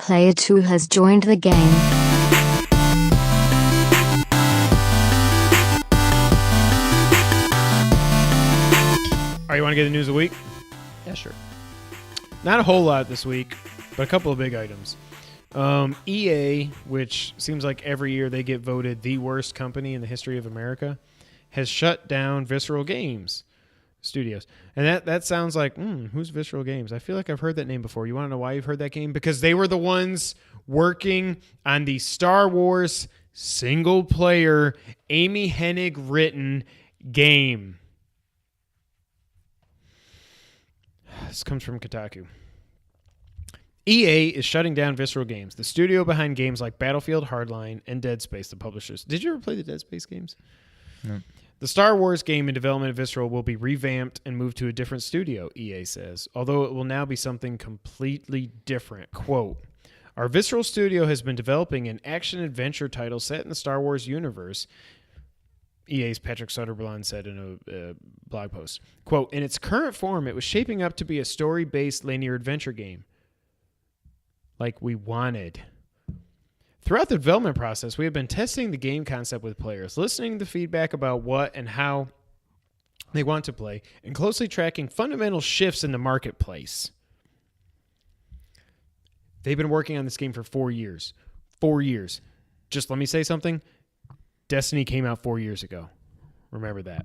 Player 2 has joined the game. All right, you want to get the news of the week? Yeah, sure. Not a whole lot this week, but a couple of big items. EA, which seems like every year they get voted the worst company in the history of America, has shut down Visceral Games Studios. And that sounds like, who's Visceral Games? I feel like I've heard that name before. You want to know why you've heard that game? Because they were the ones working on the Star Wars single-player, Amy Hennig written game. This comes from Kotaku. EA is shutting down Visceral Games, the studio behind games like Battlefield Hardline and Dead Space, the publishers. Did you ever play the Dead Space games? No. The Star Wars game in development at Visceral will be revamped and moved to a different studio, EA says, although it will now be something completely different. Quote, our Visceral studio has been developing an action-adventure title set in the Star Wars universe, EA's Patrick Soderblom said in a blog post. Quote, in its current form, it was shaping up to be a story-based linear adventure game, like we wanted. Throughout the development process, we have been testing the game concept with players, listening to feedback about what and how they want to play, and closely tracking fundamental shifts in the marketplace. They've been working on this game for 4 years. 4 years. Just let me say something. Destiny came out 4 years ago. Remember that.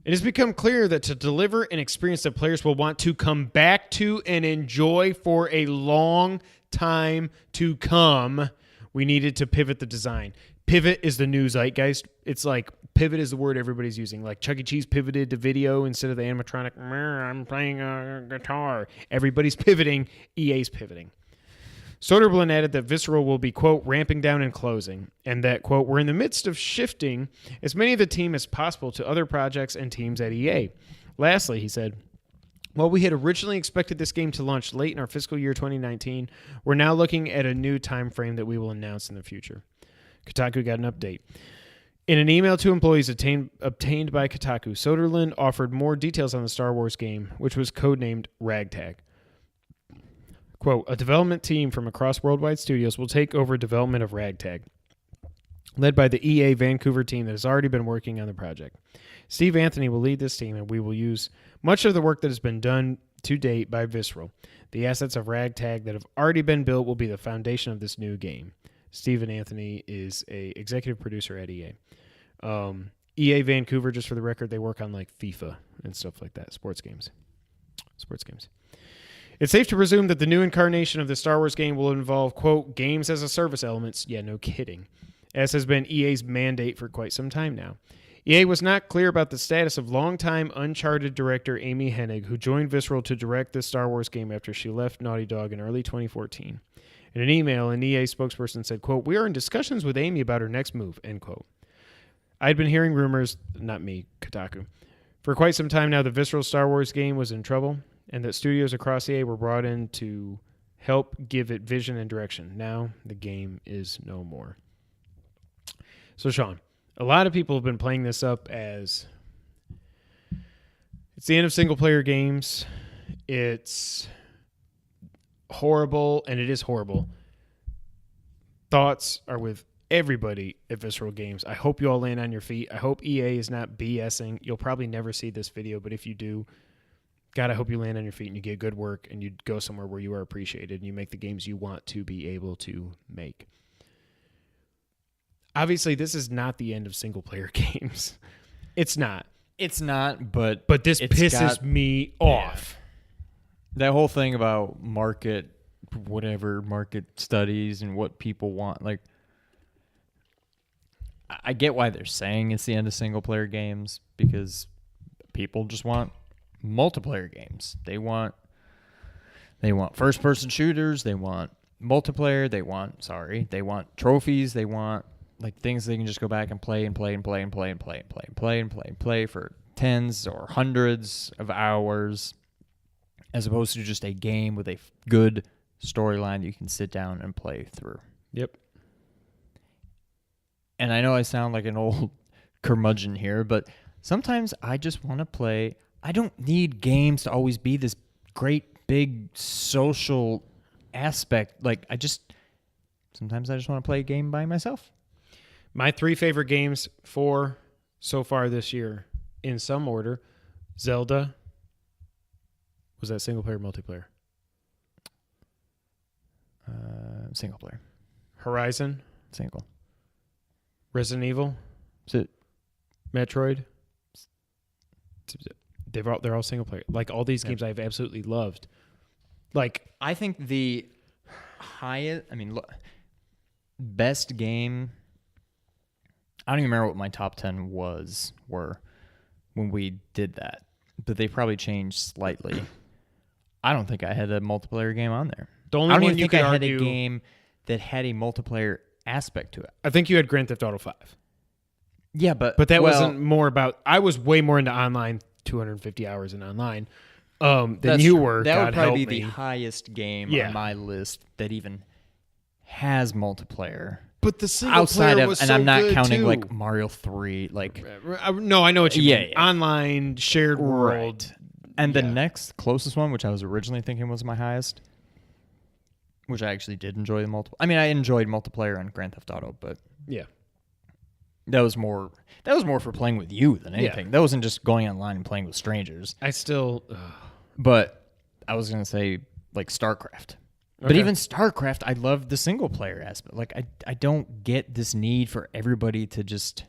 It has become clear that to deliver an experience that players will want to come back to and enjoy for a long time to come, we needed to pivot the design. Pivot is the new zeitgeist. It's like pivot is the word everybody's using. Like Chuck E. Cheese pivoted to video instead of the animatronic, I'm playing a guitar. Everybody's pivoting. EA's pivoting. Soderblom added that Visceral will be, quote, ramping down and closing, and that, quote, we're in the midst of shifting as many of the team as possible to other projects and teams at EA. Lastly, he said, while we had originally expected this game to launch late in our fiscal year 2019, we're now looking at a new time frame that we will announce in the future. Kotaku got an update. In an email to employees obtained by Kotaku, Soderblom offered more details on the Star Wars game, which was codenamed Ragtag. Quote, a development team from across worldwide studios will take over development of Ragtag, led by the EA Vancouver team that has already been working on the project. Steve Anthony will lead this team, and we will use much of the work that has been done to date by Visceral. The assets of Ragtag that have already been built will be the foundation of this new game. Stephen Anthony is a executive producer at EA. EA Vancouver, just for the record, they work on like FIFA and stuff like that, sports games. It's safe to presume that the new incarnation of the Star Wars game will involve, quote, games as a service elements. Yeah, no kidding. As has been EA's mandate for quite some time now. EA was not clear about the status of longtime Uncharted director Amy Hennig, who joined Visceral to direct the Star Wars game after she left Naughty Dog in early 2014. In an email, an EA spokesperson said, quote, we are in discussions with Amy about her next move, end quote. I'd been hearing rumors, not me, Kotaku, for quite some time now the Visceral Star Wars game was in trouble, and that studios across EA were brought in to help give it vision and direction. Now the game is no more. So, Sean, a lot of people have been playing this up as it's the end of single-player games. It's horrible, and it is horrible. Thoughts are with everybody at Visceral Games. I hope you all land on your feet. I hope EA is not BSing. You'll probably never see this video, but if you do, God, I hope you land on your feet and you get good work and you go somewhere where you are appreciated and you make the games you want to be able to make. Obviously, this is not the end of single-player games. It's not. It's not, but this pisses me off. That whole thing about market studies and what people want. Like, I get why they're saying it's the end of single-player games because people just want multiplayer games. They want first-person shooters. They want multiplayer. They want trophies. They want like things they can just go back and play for tens or hundreds of hours, as opposed to just a game with a good storyline that you can sit down and play through. Yep. And I know I sound like an old curmudgeon here, but sometimes I just want to play. I don't need games to always be this great big social aspect. Like, sometimes I just want to play a game by myself. My 3 favorite games for so far this year, in some order: Zelda. Was that single player or multiplayer? Single player. Horizon. Single. Resident Evil. Is it? Metroid. They're all single player. Like, all these games I've absolutely loved. Like, I think the best game. I don't even remember what my top 10 were when we did that, but they probably changed slightly. I don't think I had a multiplayer game on there. the only I don't one even you think could I argue, had a game that had a multiplayer aspect to it. I think you had Grand Theft Auto 5. Yeah, but That wasn't more about. I was way more into online, 250 hours in online, than you were. That God would probably help be me. the highest game Yeah. on my list that even has multiplayer. But the single Outside player of, was and so I'm not good counting too. like Mario 3, like No, I know what you Yeah, mean. yeah. Online, shared world. And the Yeah. next closest one, which I was originally thinking was my highest, which I actually did enjoy the multiple. I mean, I enjoyed multiplayer on Grand Theft Auto, but Yeah. that was more for playing with you than anything. That wasn't just going online and playing with strangers. I still. But I was gonna say like StarCraft. But Okay. even StarCraft, I love the single player aspect. Like I don't get this need for everybody to just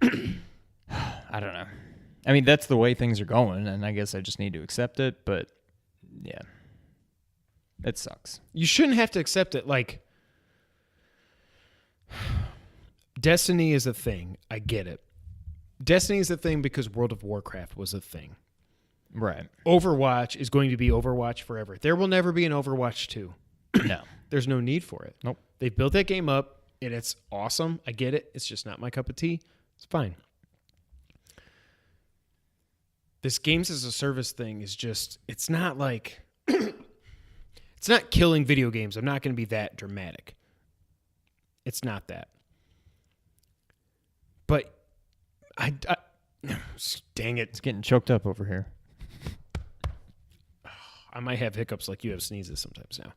I don't know. I mean, that's the way things are going, and I guess I just need to accept it, but yeah. It sucks. You shouldn't have to accept it. Like, Destiny is a thing. I get it. Destiny is a thing because World of Warcraft was a thing. Right. Overwatch is going to be Overwatch forever. There will never be an Overwatch 2. No. There's no need for it. Nope. They've built that game up, and it's awesome. I get it. It's just not my cup of tea. It's fine. This games as a service thing is just, it's not like, it's not killing video games. I'm not going to be that dramatic. It's not that. But I dang it. It's getting choked up over here. I might have hiccups like you have sneezes sometimes now.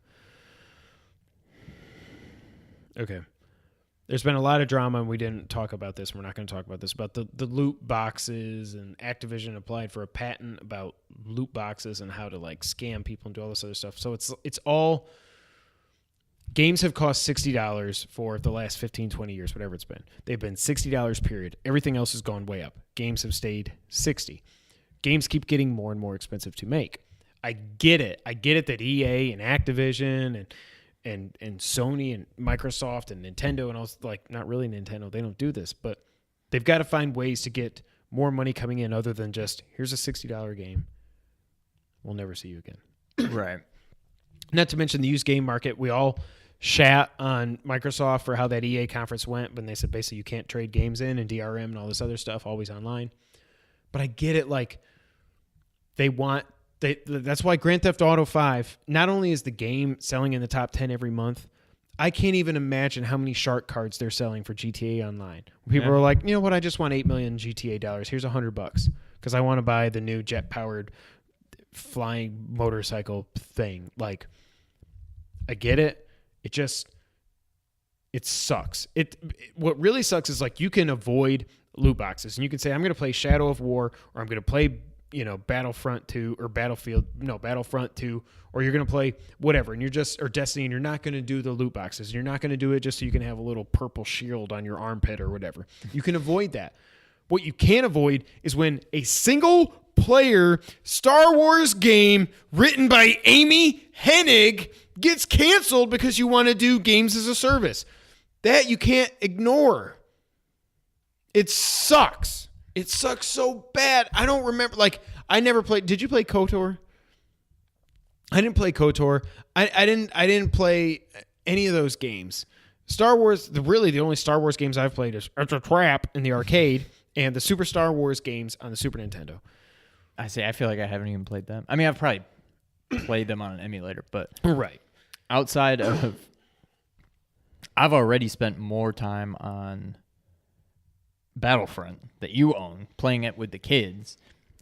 Okay. There's been a lot of drama, and we didn't talk about this. We're not going to talk about this, about the loot boxes, and Activision applied for a patent about loot boxes and how to like scam people and do all this other stuff. So it's all, games have cost $60 for the last 15, 20 years, whatever it's been. They've been $60 period. Everything else has gone way up. Games have stayed 60. Games keep getting more and more expensive to make. I get it. I get it that EA and Activision and Sony and Microsoft and Nintendo and all, like, not really Nintendo, they don't do this, but they've got to find ways to get more money coming in other than just, here's a $60 game. We'll never see you again. Right. Not to mention the used game market. We all shat on Microsoft for how that EA conference went when they said basically you can't trade games in and DRM and all this other stuff, always online. But I get it. Like, that's why Grand Theft Auto 5, not only is the game selling in the top 10 every month, I can't even imagine how many shark cards they're selling for GTA Online. People are like, you know what, I just want 8 million GTA dollars. Here's $100 because I want to buy the new jet-powered flying motorcycle thing. Like, I get it. It sucks. What really sucks is, like, you can avoid loot boxes and you can say, I'm going to play Shadow of War, or I'm going to play Battlefront 2 or Battlefront 2, or you're going to play whatever, and or Destiny, and you're not going to do the loot boxes. You're not going to do it just so you can have a little purple shield on your armpit or whatever. You can avoid that. What you can't avoid is when a single player Star Wars game written by Amy Hennig gets canceled because you want to do games as a service. That you can't ignore. It sucks. It sucks so bad. I don't remember. Like, I never played. Did you play KOTOR? I didn't play KOTOR. I didn't play any of those games. Star Wars. The only Star Wars games I've played is It's a Trap in the arcade and the Super Star Wars games on the Super Nintendo. I feel like I haven't even played them. I mean, I've probably played them on an emulator, but Right. outside of, I've already spent more time on Battlefront that you own, playing it with the kids.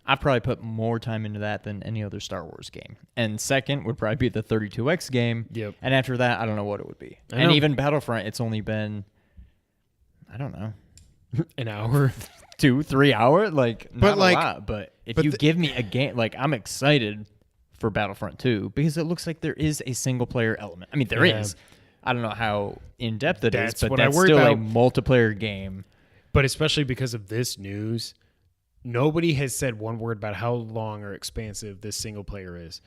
I've probably put more time into that than any other Star Wars game. And second would probably be the 32X game. Yep. And after that, I don't know what it would be. I And know. even Battlefront, it's only been, I don't know, An hour. 2-3 hours. Like, not But, like- a lot. But if but you the- give me a game, like, I'm excited for Battlefront 2 because it looks like there is a single player element. I mean, there is. Yeah. I don't know how in depth it is, That's but what I that's worry still a about. multiplayer game. But especially because of this news, nobody has said one word about how long or expansive this single player is.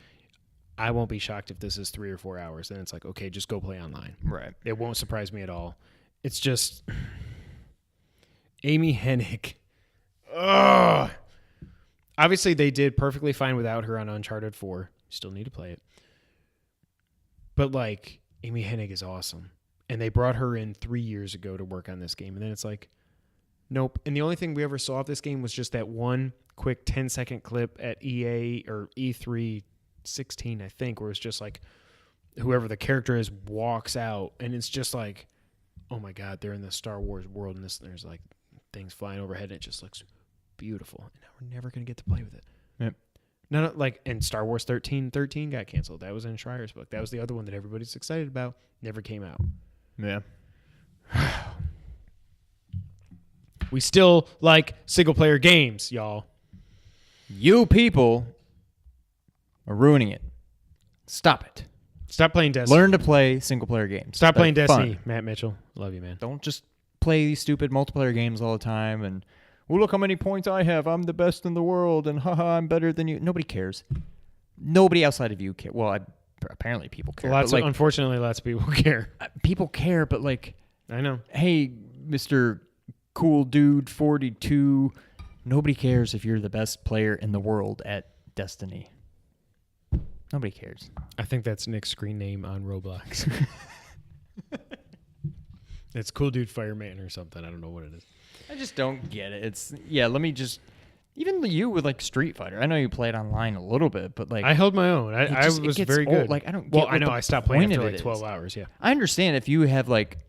I won't be shocked if this is 3 or 4 hours. Then it's like, okay, just go play online. Right. It won't surprise me at all. It's just Amy Hennig. Ugh. Obviously, they did perfectly fine without her on Uncharted 4. Still need to play it. But, like, Amy Hennig is awesome. And they brought her in 3 years ago to work on this game. And then it's like, nope. And the only thing we ever saw of this game was just that one quick 10-second clip at EA or E3 16, I think, where it's just like whoever the character is walks out. And it's just like, oh, my God, they're in the Star Wars world. And there's, like, things flying overhead. And it just looks beautiful. And now we're never going to get to play with it. Yep. No, like, and Star Wars 13 got canceled. That was in Schreier's book. That was the other one that everybody's excited about. Never came out. Yeah. We still like single-player games, y'all. You people are ruining it. Stop it. Stop playing Destiny. Learn to play single player games. Stop They're playing Destiny, fun. Matt Mitchell. Love you, man. Don't just play these stupid multiplayer games all the time and, well, look how many points I have. I'm the best in the world and haha, I'm better than you. Nobody cares. Nobody outside of you care. Well, apparently people care. but like, Unfortunately, lots of people care. people care, but like, I know. hey, Mr. Cool Dude 42, nobody cares if you're the best player in the world at Destiny. Nobody cares. I think that's Nick's screen name on Roblox. It's Cool Dude Fireman or something. I don't know what it is. I just don't get it. It's, yeah, let me just, even you with like Street Fighter. I know you played online a little bit, but like, I held my own. it I just- it was gets very old. good. Like, I don't Well, get I what know the I stopped playing point after of like it 12 is. hours, yeah. I understand if you have like,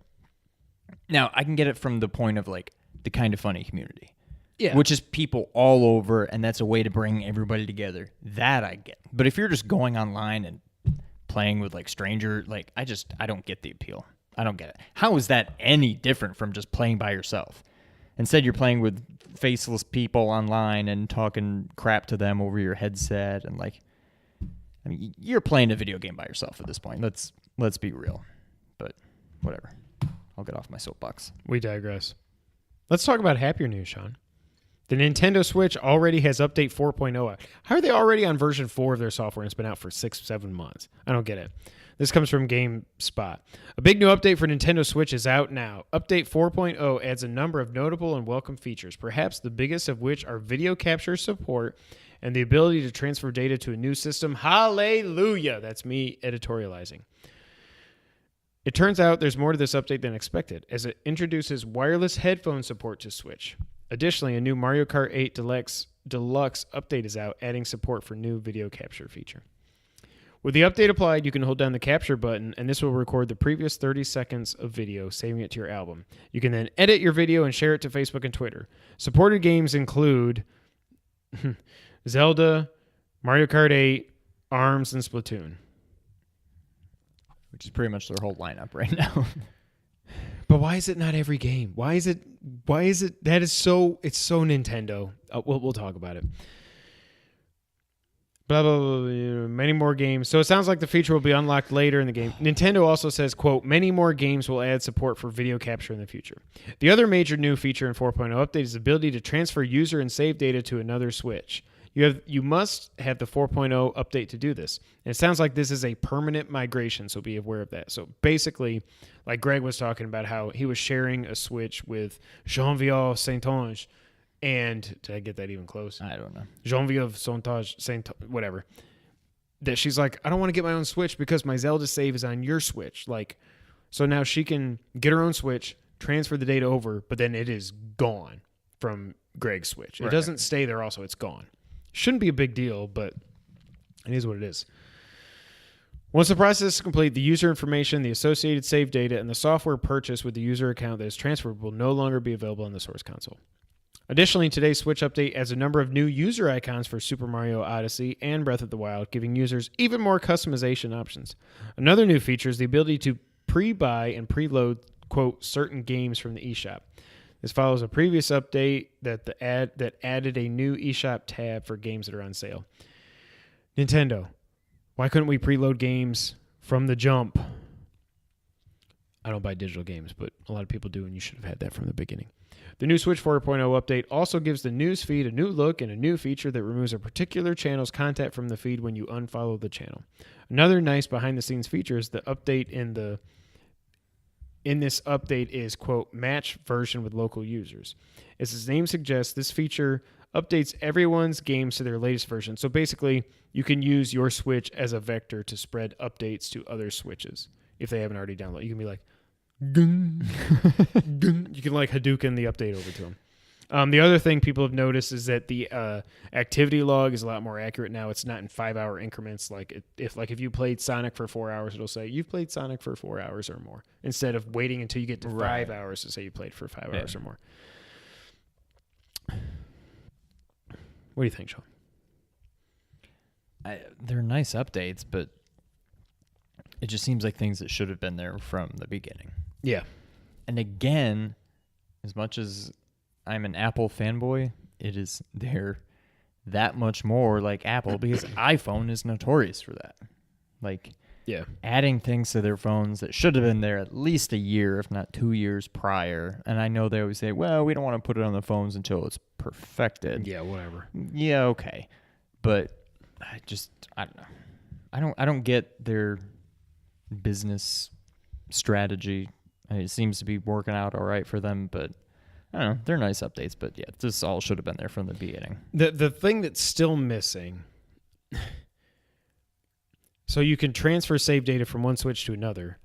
now I can get it from the point of like the kind of funny community. Yeah. Which is people all over, and that's a way to bring everybody together. That I get. But if you're just going online and playing with like stranger, like I don't get the appeal. I don't get it. How is that any different from just playing by yourself? Instead, you're playing with faceless people online and talking crap to them over your headset, and like, I mean, you're playing a video game by yourself at this point. Let's be real. But whatever. I'll get off my soapbox. We digress. Let's talk about happier news, Sean. The Nintendo Switch already has update 4.0 out. How are they already on version 4 of their software and it's been out for 6-7 months? I don't get it. This comes from GameSpot. A big new update for Nintendo Switch is out now. Update 4.0 adds a number of notable and welcome features, perhaps the biggest of which are video capture support and the ability to transfer data to a new system. Hallelujah! That's me editorializing. It turns out there's more to this update than expected, as it introduces wireless headphone support to Switch. Additionally, a new Mario Kart 8 Deluxe update is out, adding support for new video capture feature. With the update applied, you can hold down the capture button, and this will record the previous 30 seconds of video, saving it to your album. You can then edit your video and share it to Facebook and Twitter. Supported games include Zelda, Mario Kart 8, ARMS, and Splatoon. Which is pretty much their whole lineup right now. But why is it not every game? Why is it that is so, it's so Nintendo. We'll talk about it. Blah, blah, blah, blah, many more games. So it sounds like the feature will be unlocked later in the game. Nintendo also says, quote, many more games will add support for video capture in the future. The other major new feature in 4.0 update is the ability to transfer user and save data to another Switch. You must have the 4.0 update to do this. And it sounds like this is a permanent migration, so be aware of that. So basically, like Greg was talking about how he was sharing a Switch with Jean-Viol Saint-Onge. And did I get that even close? I don't know. Jean-Viol Saint whatever. That she's like, I don't want to get my own Switch because my Zelda save is on your Switch. Like, so now she can get her own Switch, transfer the data over, but then it is gone from Greg's Switch. It Right. doesn't stay there also. It's gone. Shouldn't be a big deal, but it is what it is. Once the process is complete, the user information, the associated save data, and the software purchased with the user account that is transferred will no longer be available in the source console. Additionally, today's Switch update adds a number of new user icons for Super Mario Odyssey and Breath of the Wild, giving users even more customization options. Another new feature is the ability to pre-buy and preload, quote, certain games from the eShop. This follows a previous update that added a new eShop tab for games that are on sale. Nintendo, why couldn't we preload games from the jump? I don't buy digital games, but a lot of people do, and you should have had that from the beginning. The new Switch 4.0 update also gives the news feed a new look and a new feature that removes a particular channel's content from the feed when you unfollow the channel. Another nice behind-the-scenes feature is the update in this update is, quote, match version with local users. As its name suggests, this feature updates everyone's games to their latest version. So basically, you can use your Switch as a vector to spread updates to other Switches if they haven't already downloaded. You can be like, gung, gung. You can like Hadouken the update over to them. The other thing people have noticed is that the activity log is a lot more accurate now. It's not in 5-hour increments. If you played Sonic for 4 hours, it'll say you've played Sonic for 4 hours or more, instead of waiting until you get to 5 hours to say you played for 5 hours or more. What do you think, Sean? They're nice updates, but it just seems like things that should have been there from the beginning. Yeah. And again, as much as I'm an Apple fanboy, they're that much more like Apple because iPhone is notorious for that. Like, adding things to their phones that should have been there at least a year, if not 2 years prior. And I know they always say, well, we don't want to put it on the phones until it's perfected. Yeah, whatever. Yeah, okay. But I don't know. I don't get their business strategy. I mean, it seems to be working out all right for them, but I don't know. They're nice updates, but yeah, this all should have been there from the beginning. The thing that's still missing, so you can transfer save data from one Switch to another,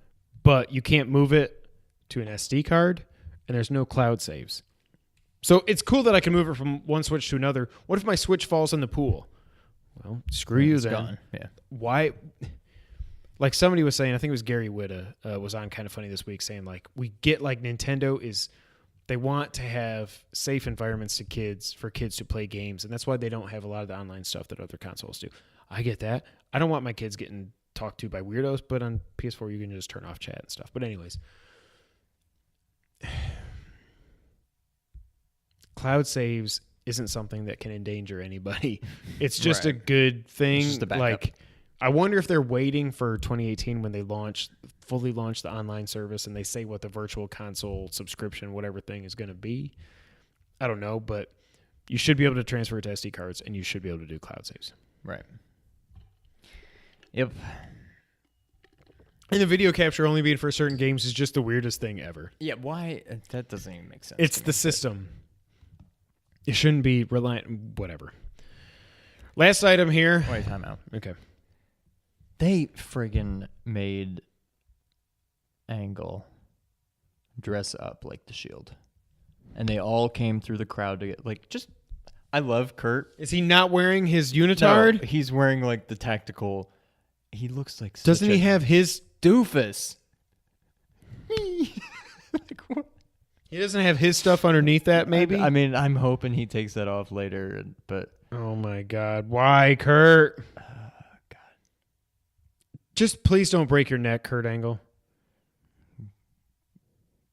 but you can't move it to an SD card, and there's no cloud saves. So it's cool that I can move it from one Switch to another. What if my Switch falls in the pool? Well, screw you then. Gone. Yeah. Why? Like somebody was saying, I think it was Gary Whitta was on Kind of Funny this week saying, like, we get like Nintendo is, they want to have safe environments for kids to play games, and that's why they don't have a lot of the online stuff that other consoles do. I get that. I don't want my kids getting talked to by weirdos, but on PS4 you can just turn off chat and stuff. But anyways, cloud saves isn't something that can endanger anybody. It's just a good thing. It's just a backup. Like, I wonder if they're waiting for 2018 when they fully launch the online service and they say what the virtual console subscription, whatever thing is going to be. I don't know, but you should be able to transfer it to SD cards and you should be able to do cloud saves. Right. Yep. And the video capture only being for certain games is just the weirdest thing ever. Yeah, why? That doesn't even make sense. It's the system. It shouldn't be reliant, whatever. Last item here. Wait, time out. Okay. They friggin' made Angle dress up like the Shield. And they all came through the crowd to get, like, just, I love Kurt. Is he not wearing his unitard? No, he's wearing, like, the tactical. He looks like such Doesn't he have his doofus? like, what? He doesn't have his stuff underneath that, maybe? I mean, I'm hoping he takes that off later, but. Oh, my God. Why, Kurt? God. Just please don't break your neck, Kurt Angle.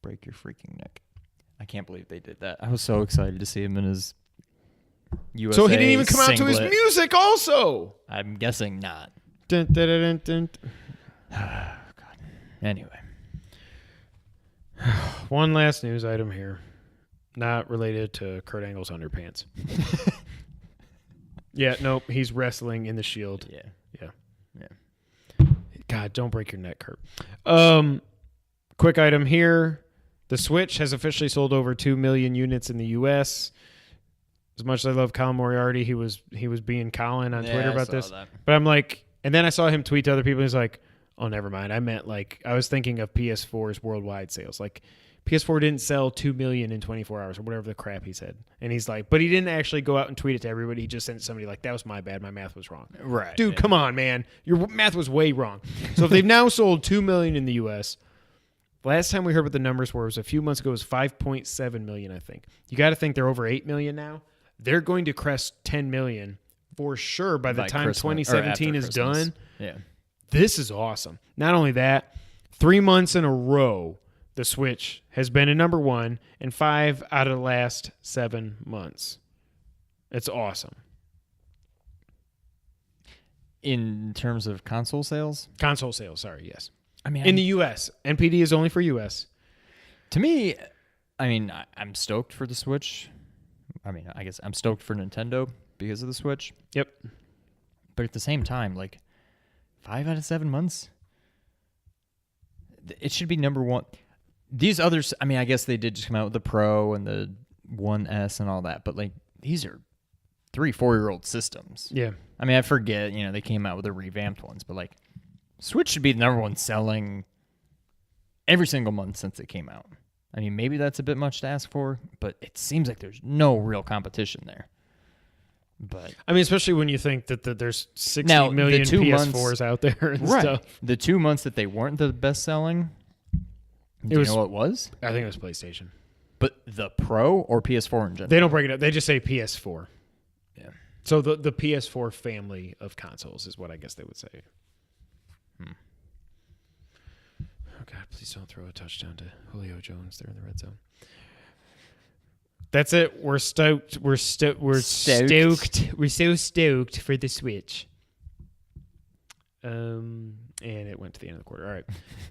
Break your freaking neck. I can't believe they did that. I was so excited to see him in his USA So he didn't even come out to his singlet. music also? I'm guessing not. Dun, dun, dun, dun, dun. Oh, God. Anyway. One last news item here. Not related to Kurt Angle's underpants. Yeah, nope. He's wrestling in the Shield. Yeah. God, don't break your neck, Kurt. Quick item here. The Switch has officially sold over 2 million units in the U.S. As much as I love Colin Moriarty, he was being Colin on Twitter about this. That. But I'm like, and then I saw him tweet to other people. And he's like, oh, never mind. I meant like, I was thinking of PS4's worldwide sales. Like, PS4 didn't sell 2 million in 24 hours or whatever the crap he said. And he's like, but he didn't actually go out and tweet it to everybody. He just sent it to somebody like, that was my bad. My math was wrong. Right. Dude, come on, man. Your math was way wrong. So if they've now sold 2 million in the U.S., Last time we heard what the numbers were was a few months ago. It was 5.7 million, I think. You got to think they're over 8 million now. They're going to crest 10 million for sure by the time Christmas, 2017 is Christmas. done. Yeah. This is awesome. Not only that, 3 months in a row, the Switch has been a number one, and 5 out of the last 7 months. It's awesome. In terms of console sales? Console sales, sorry, yes. I mean, in the U.S. NPD is only for U.S. To me, I mean, I'm stoked for the Switch. I mean, I guess I'm stoked for Nintendo because of the Switch. Yep. But at the same time, like 5 out of 7 months, it should be number one. These others, I mean, I guess they did just come out with the Pro and the 1S and all that, but like these are 3-4-year-old systems. Yeah. I mean, I forget, they came out with the revamped ones, but like Switch should be the number one selling every single month since it came out. I mean, maybe that's a bit much to ask for, but it seems like there's no real competition there. But I mean, especially when you think that there's 60 now, million the 2 PS4s out there and stuff. The 2 months that they weren't the best selling, do you know what it was? I think it was PlayStation. But the Pro or PS4 in general? They don't break it up. They just say PS4. Yeah. So the PS4 family of consoles is what I guess they would say. Oh, God, please don't throw a touchdown to Julio Jones there in the red zone. That's it. We're stoked. We're stoked. We're so stoked for the Switch. And it went to the end of the quarter. All right.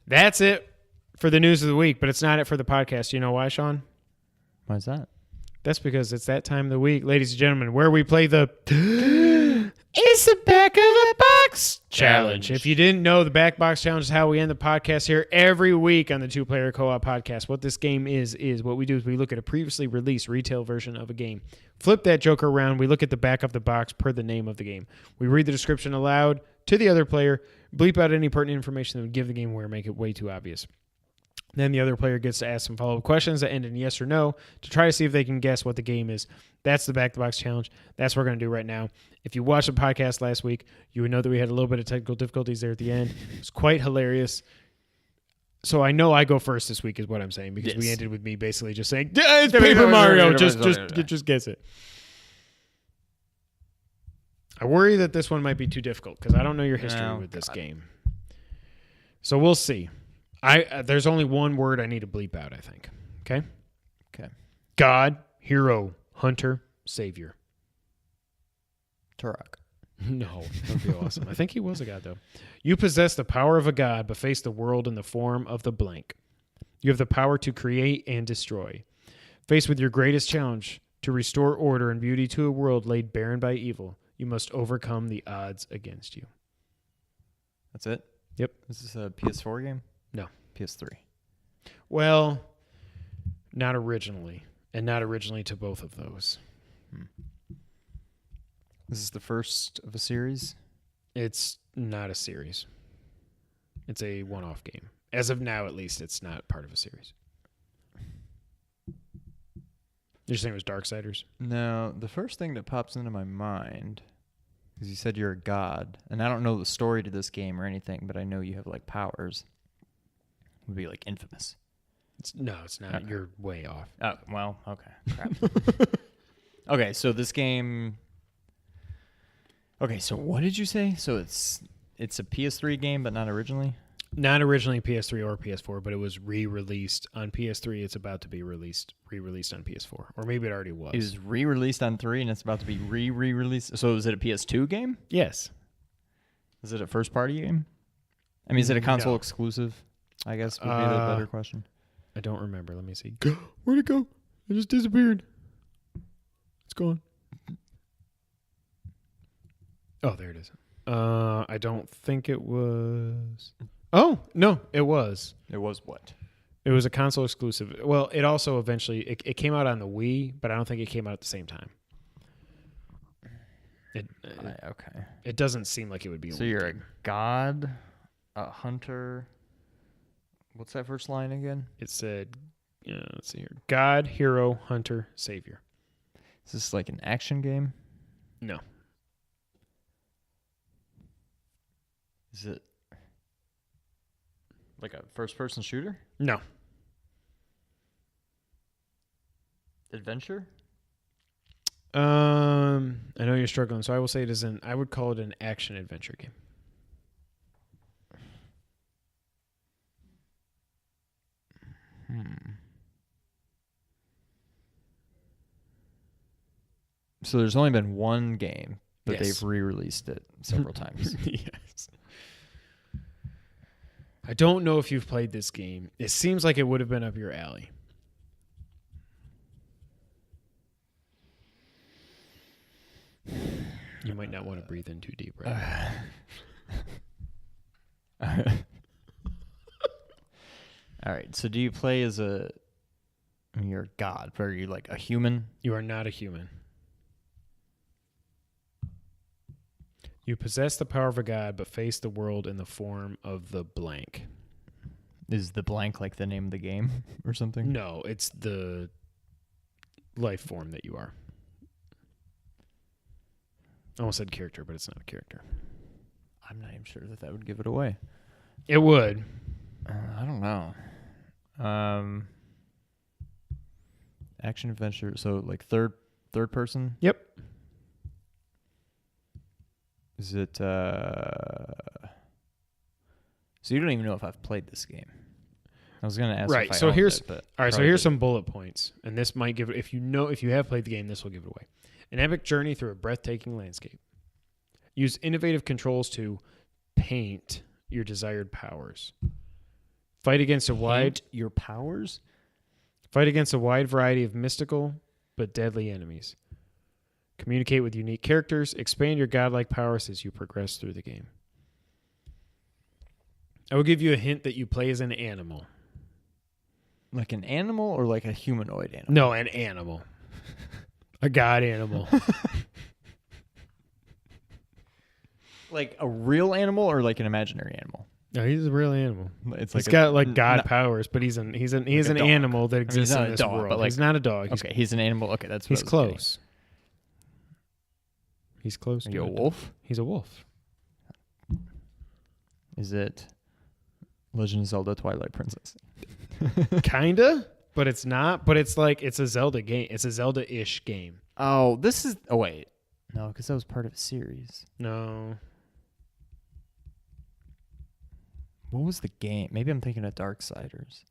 That's it for the news of the week, but it's not it for the podcast. You know why, Sean? Why is that? That's because it's that time of the week, ladies and gentlemen, where we play the It's the Back of the Box Challenge. If you didn't know, the Back Box Challenge is how we end the podcast here every week on the Two Player Co-op podcast. What this game is what we do is we look at a previously released retail version of a game, flip that joker around, we look at the back of the box per the name of the game. We read the description aloud to the other player, bleep out any pertinent information that would give the game away or make it way too obvious. Then the other player gets to ask some follow-up questions that end in yes or no to try to see if they can guess what the game is. That's the Back the Box Challenge. That's what we're going to do right now. If you watched the podcast last week, you would know that we had a little bit of technical difficulties there at the end. It was quite hilarious. So I know I go first this week is what I'm saying, because we ended with me basically just saying, it's Paper Mario, just guess it. I worry that this one might be too difficult because I don't know your history with this game. So we'll see. There's only one word I need to bleep out, I think. Okay? Okay. God, hero, hunter, savior. Turok. No, that would be awesome. I think he was a god, though. You possess the power of a god, but face the world in the form of the blank. You have the power to create and destroy. Faced with your greatest challenge, to restore order and beauty to a world laid barren by evil, you must overcome the odds against you. That's it? Yep. Is this a PS4 game? No. PS3. Well, not originally. And not originally to both of those. This is the first of a series? It's not a series. It's a one-off game. As of now, at least, it's not part of a series. You're saying it was Darksiders? No, the first thing that pops into my mind is you said you're a god, and I don't know the story to this game or anything, but I know you have like powers. It would be like Infamous. It's not. Okay. You're way off. Oh, well, okay. Crap. Okay, so this game... Okay, so what did you say? So it's a PS3 game, but not originally? Not originally PS3 or PS4, but it was re-released on PS3. It's about to be re-released on PS4. Or maybe it already was. It was re-released on 3, and it's about to be re-released. So is it a PS2 game? Yes. Is it a first-party game? I mean, is it a console exclusive? I guess would be the better question. I don't remember. Let me see. Where'd it go? It just disappeared. It's gone. Oh, there it is. I don't think it was. Oh, no, it was. It was what? It was a console exclusive. Well, it also eventually, it came out on the Wii, but I don't think it came out at the same time. Okay. It doesn't seem like it would be. So you're a god, a hunter. What's that first line again? It said, let's see here. God, hero, hunter, savior. Is this like an action game? No. Is it Like a first-person shooter? No. Adventure? I know you're struggling, so I will say it is I would call it an action adventure game. So there's only been one game, but Yes. they've re-released it several times. Yes. I don't know if you've played this game. It seems like it would have been up your alley. You might not want to breathe in too deep right now. All right. So do you play as you're a god, but are you like a human? You are not a human. You possess the power of a god, but face the world in the form of the blank. Is the blank like the name of the game or something? No, it's the life form that you are. I almost said character, but it's not a character. I'm not even sure that would give it away. It would. I don't know. Action adventure. So like third person. Yep. Is it? So you don't even know if I've played this game. I was gonna ask. Right. If I so owned here's it, but all right. So probably here's didn't. some bullet points, and this might give it. If you have played the game, this will give it away. An epic journey through a breathtaking landscape. Use innovative controls to paint your desired powers. Fight against a wide variety of mystical but deadly enemies. Communicate with unique characters. Expand your godlike powers as you progress through the game. I will give you a hint that you play as an animal. Like an animal or like a humanoid animal? No, an animal. A god animal. Like a real animal or like an imaginary animal? No, he's a real animal. It's He's got like god powers, but he's an a dog. animal that exists he's not in a this dog, world. but like- He's not a dog. Okay, he's an animal. Okay, that's what He's I was getting. close. He's close. Are to you a it. wolf? He's a wolf. Is it Legend of Zelda Twilight Princess? Kinda, but it's not. But it's like it's a Zelda game. It's a Zelda-ish game. Oh, this is. Oh wait, no, because that was part of a series. No. What was the game? Maybe I'm thinking of Darksiders.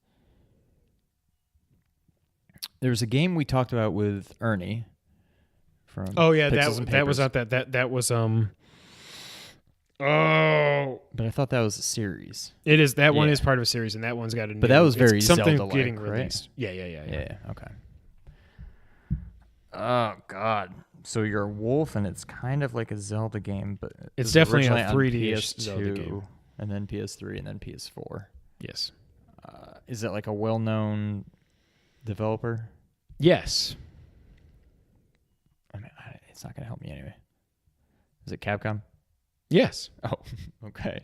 There was a game we talked about with Ernie from. Oh yeah, Pixels and that was Papers. not that was Oh, But I thought that was a series. it is. That one Yeah. is part of a series, and that one's got a. But new, that was very it's something Zelda-like, getting right? released. Yeah. Yeah. Okay. Oh God. So you're a wolf, and it's kind of like a Zelda game, but it It's was definitely a originally 3D-ish on PS2, Zelda game. and then PS3, and then PS4. Yes. Is it like a well-known developer? Yes. I mean, it's not going to help me anyway. Is it Capcom? Yes. Oh, okay.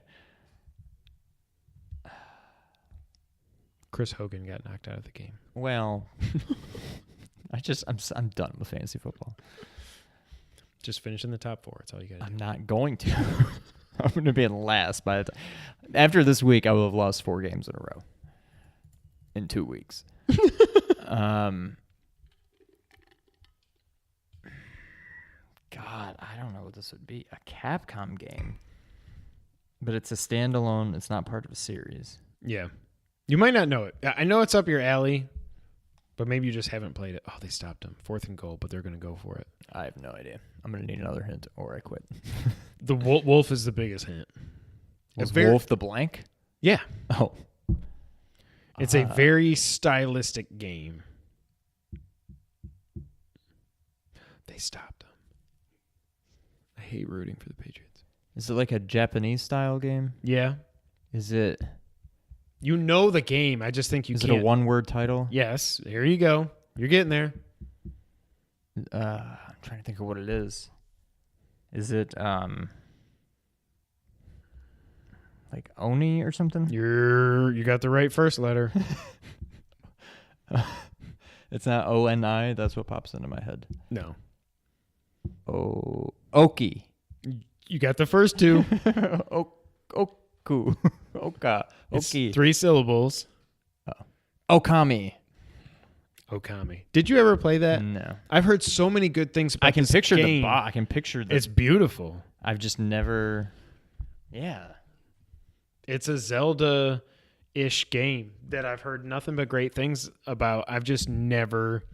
Chris Hogan got knocked out of the game. Well, I'm done with fantasy football. Just finish in the top 4. That's all you got to do. I'm not going to. I'm going to be in last by the time. After this week, I will have lost 4 games in a row in 2 weeks. God, I don't know what this would be. A Capcom game. But it's a standalone. It's not part of a series. Yeah. You might not know it. I know it's up your alley, but maybe you just haven't played it. Oh, they stopped him. 4th and goal, but they're going to go for it. I have no idea. I'm going to need another hint or I quit. The wolf is the biggest hint. Was very- Wolf the blank? Yeah. Oh. It's a very stylistic game. They stopped him. I hate rooting for the Patriots. Is it like a Japanese style game? Yeah. Is it You know the game. I just think you is can't. it a one-word title? Yes. Here you go. You're getting there. I'm trying to think of what it is. Is it like Oni or something? You got the right first letter. It's not ONI. That's what pops into my head. No. Oh, Oki. You got the first 2. Oku. Oka. It's Oki. 3 syllables. Okami. Okami. Did you ever play that? No. I've heard so many good things about I can this picture game. I can picture the. It's beautiful. I've just never. Yeah. It's a Zelda-ish game that I've heard nothing but great things about. I've just never...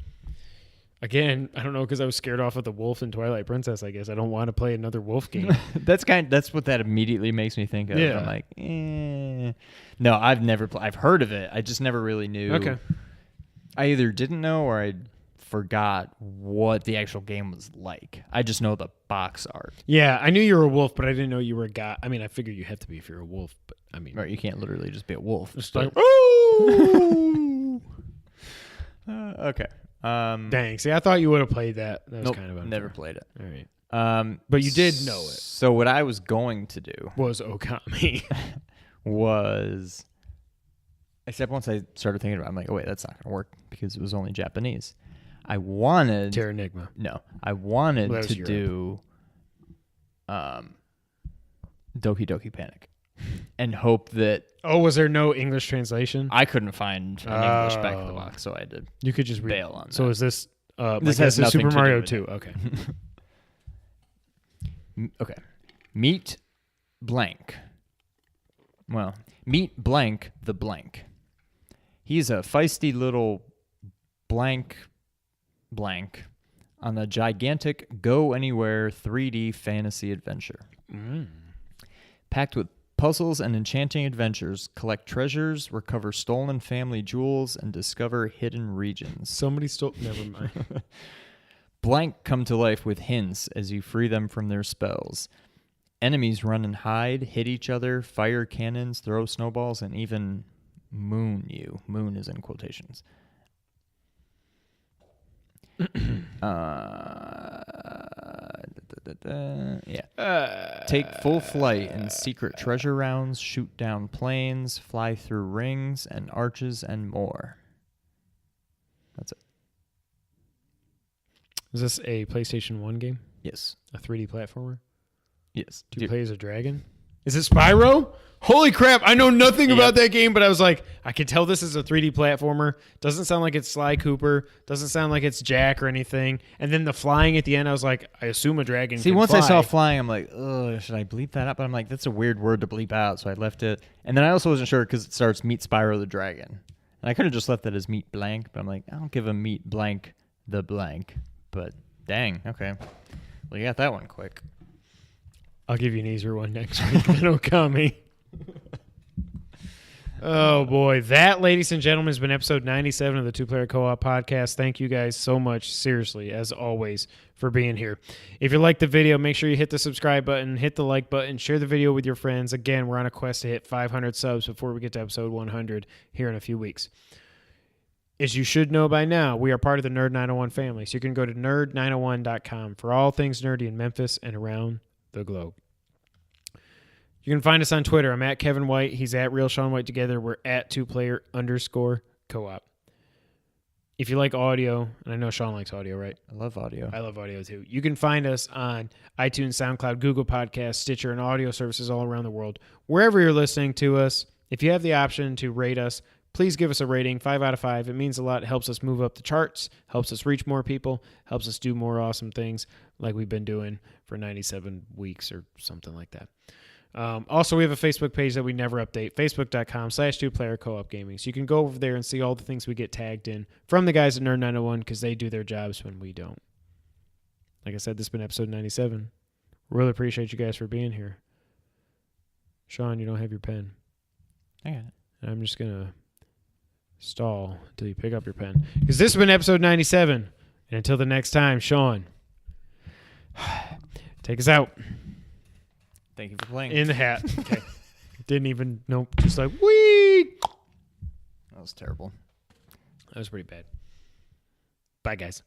Again, I don't know, because I was scared off of the wolf in Twilight Princess, I guess. I don't want to play another wolf game. That's what that immediately makes me think of. Yeah. I'm like, No, I've never I've heard of it. I just never really knew. Okay. I either didn't know or I forgot what the actual game was like. I just know the box art. Yeah, I knew you were a wolf, but I didn't know you were a guy. I mean, I figured you have to be if you're a wolf, but I mean... Right, you can't literally just be a wolf. Just like, oh! Okay. Dang, see, I thought you would have played that. That was Nope, kind of unfair. never played it. All right. But you did know it. So what I was going to do Was Okami. was, except once I started thinking about it, I'm like, oh wait, that's not going to work because it was only Japanese. I wanted Terranigma. No, I wanted Well, that was to do Doki Doki Panic and hope that Oh, was there no English translation? I couldn't find an English back of the box, so I had to You could just bail on So that. is this... This has nothing Super to Mario do with 2. Okay. Okay. Meet blank. Well, meet blank the blank. He's a feisty little blank on a gigantic go anywhere 3D fantasy adventure. Packed with puzzles and enchanting adventures, collect treasures, recover stolen family jewels, and discover hidden regions. Somebody stole... Never mind. Blank come to life with hints as you free them from their spells. Enemies run and hide, hit each other, fire cannons, throw snowballs, and even moon you. Moon is in quotations. Take full flight in secret treasure rounds, shoot down planes, fly through rings and arches, and more. That's it. Is this a PlayStation 1 game? Yes. A 3D platformer? Yes. Do you play as a dragon? Is it Spyro? Holy crap, I know nothing about that game, but I was like, I can tell this is a 3D platformer. Doesn't sound like it's Sly Cooper. Doesn't sound like it's Jack or anything. And then the flying at the end, I was like, I assume a dragon See, can once fly. I saw flying, I'm like, ugh, should I bleep that out? But I'm like, that's a weird word to bleep out, so I left it. And then I also wasn't sure because it starts Meet Spyro the Dragon. And I could have just left that as Meet Blank, but I'm like, I'll give him Meet Blank the Blank. But dang, okay. Well, you got that one quick. I'll give you an easier one next week. Then Okami. Oh, boy. That, ladies and gentlemen, has been episode 97 of the Two Player Co-op Podcast. Thank you guys so much, seriously, as always, for being here. If you like the video, make sure you hit the subscribe button, hit the like button, share the video with your friends. Again, we're on a quest to hit 500 subs before we get to episode 100 here in a few weeks. As you should know by now, we are part of the Nerd 901 family, so you can go to nerd901.com for all things nerdy in Memphis and around the globe. You can find us on Twitter. I'm at Kevin White. He's at Real Sean White together. We're at 2player_co-op. If you like audio, and I know Sean likes audio, right? I love audio. I love audio too. You can find us on iTunes, SoundCloud, Google Podcasts, Stitcher, and audio services all around the world. Wherever you're listening to us, if you have the option to rate us, please give us a rating, 5 out of 5. It means a lot. It helps us move up the charts, helps us reach more people, helps us do more awesome things like we've been doing for 97 weeks or something like that. Also, we have a Facebook page that we never update, facebook.com/2player-co-op gaming. So you can go over there and see all the things we get tagged in from the guys at Nerd 901 because they do their jobs when we don't. Like I said, this has been episode 97. Really appreciate you guys for being here. Sean, you don't have your pen. I got it. And I'm just going to stall until you pick up your pen. Because this has been episode 97. And until the next time, Sean, take us out. Thank you for playing. In the hat. Okay. Didn't even, nope. Just like, wee. That was terrible. That was pretty bad. Bye, guys.